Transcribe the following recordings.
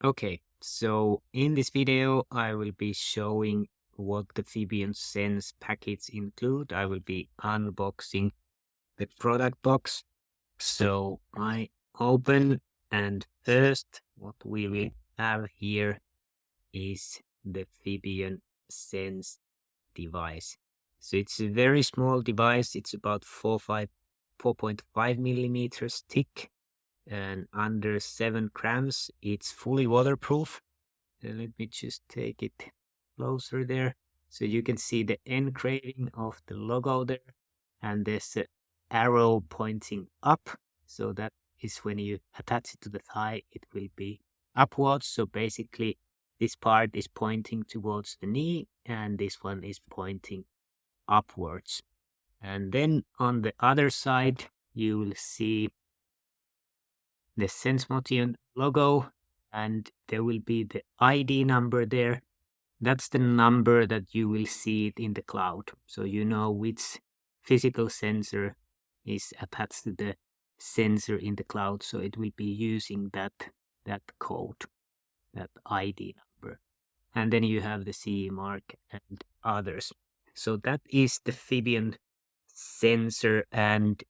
Okay, so in this video, I will be showing what the Fibion SENS packets include. I will be unboxing the product box. So I open, and first what we will have here is the Fibion SENS device. So it's a very small device. It's about 4.5 millimeters thick and under 7 grams. It's fully waterproof. Let me just take it closer there. So you can see the engraving of the logo there, and there's an arrow pointing up. So that is when you attach it to the thigh, it will be upwards. So basically this part is pointing towards the knee and this one is pointing upwards. And then on the other side, you will see the SenseMotion logo, and there will be the ID number there. That's the number that you will see it in the cloud. So you know which physical sensor is attached to the sensor in the cloud. So it will be using that code, that ID number. And then you have the CE mark and others. So that is the Fibion sensor, and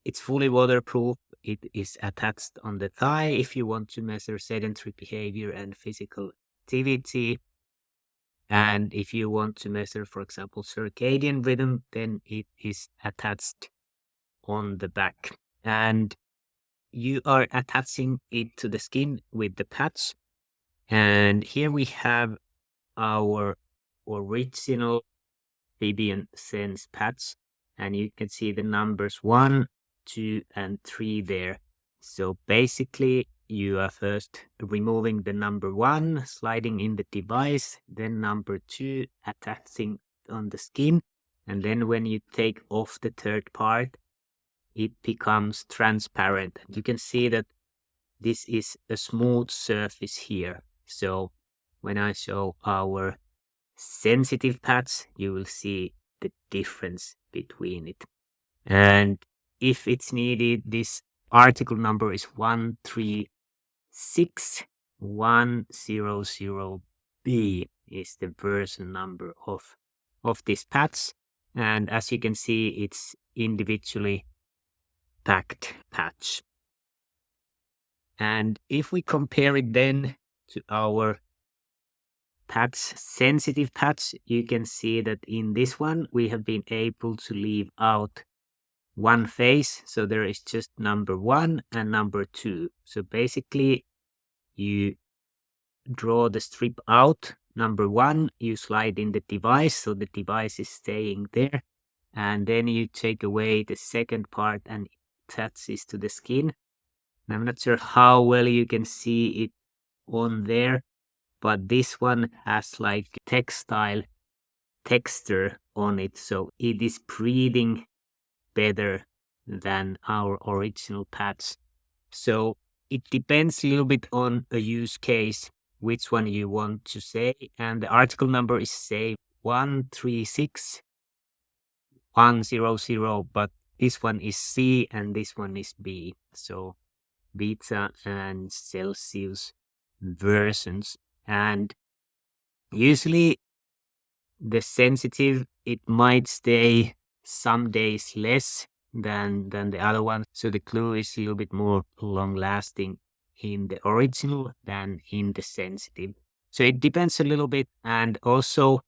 it's fully waterproof. It is attached on the thigh if you want to measure sedentary behavior and physical activity. And if you want to measure, for example, circadian rhythm, then it is attached on the back. And you are attaching it to the skin with the patch. And here we have our original Fibion SENS patch. And you can see the numbers 1, 2, and 3 there. So basically, you are first removing the number 1, sliding in the device, then number 2, attaching on the skin. And then when you take off the third part, it becomes transparent. You can see that this is a smooth surface here. So when I show our sensitive patch, you will see the difference between it. And if it's needed, this article number is 136100B is the version number of this patch. And as you can see, it's individually packed patch. And if we compare it then to our patch, sensitive patch, you can see that in this one we have been able to leave out one phase. So there is just number 1 and number 2. So basically you draw the strip out. Number 1, you slide in the device, so the device is staying there. And then you take away the second part and it attaches to the skin. I'm not sure how well you can see it on there, but this one has like textile texture on it, so it is breathing better than our original patch. So it depends a little bit on a use case, which one you want to say, and the article number is say 136100, but this one is C and this one is B. So beta and Celsius versions. And usually the sensitive, it might stay some days less than the other one. So the glue is a little bit more long lasting in the original than in the sensitive. So it depends a little bit. And also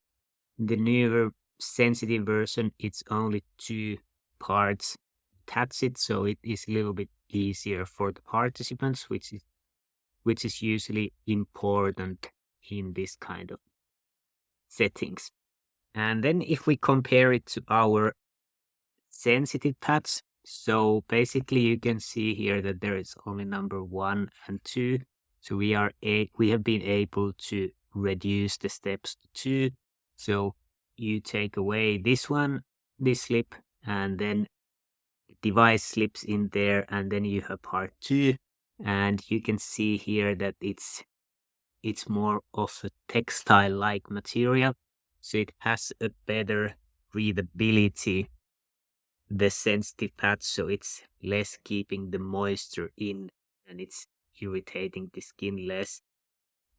the newer sensitive version, it's only 2 parts attached, so it is a little bit easier for the participants, which is usually important in this kind of settings. And then if we compare it to our sensitive patch, so basically you can see here that there is only number 1 and 2. So we have been able to reduce the steps to 2. So you take away this slip, and then device slips in there, and then you have part 2, and you can see here that it's more of a textile like material, so it has a better readability, the sensitive patch, so it's less keeping the moisture in, and it's irritating the skin less.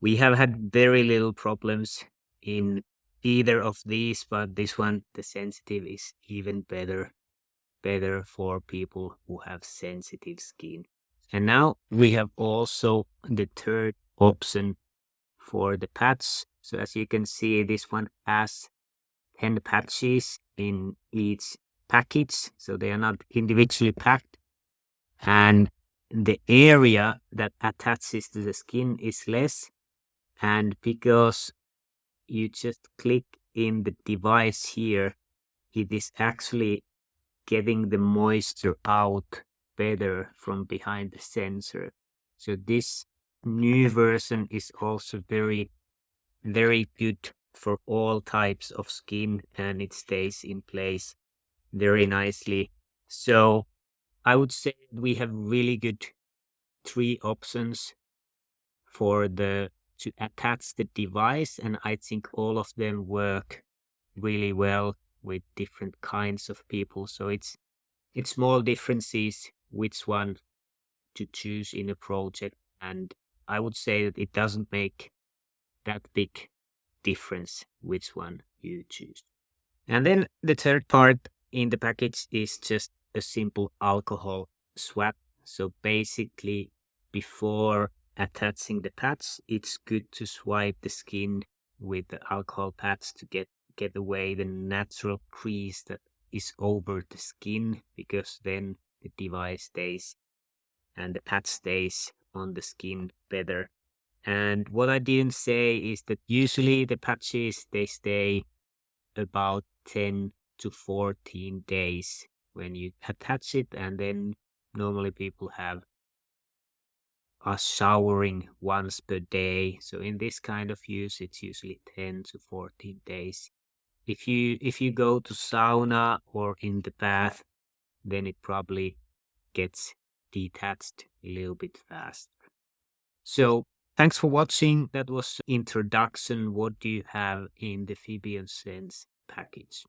We have had very little problems in either of these, but this one, the sensitive, is even better for people who have sensitive skin. And now we have also the third option for the patch. So as you can see, this one has 10 patches in each package, so they are not individually packed. And the area that attaches to the skin is less. And because you just click in the device here, it is actually getting the moisture out better from behind the sensor. So this new version is also very, very good for all types of skin, and it stays in place very nicely. So I would say we have really good 3 options for to attach the device, and I think all of them work really well with different kinds of people. So it's small differences which one to choose in a project, and I would say that it doesn't make that big difference which one you choose. And then the third part in the package is just a simple alcohol swab. So basically, before attaching the pads, it's good to swipe the skin with the alcohol pads to get away the natural grease that is over the skin, because then the device stays and the pad stays on the skin better. And what I didn't say is that usually the patches, they stay about 10 to 14 days when you attach it, and then normally people have us showering once per day. So in this kind of use, it's usually 10 to 14 days. If you go to sauna or in the bath, then it probably gets detached a little bit faster. So thanks for watching. That was introduction. What do you have in the Fibion SENS package?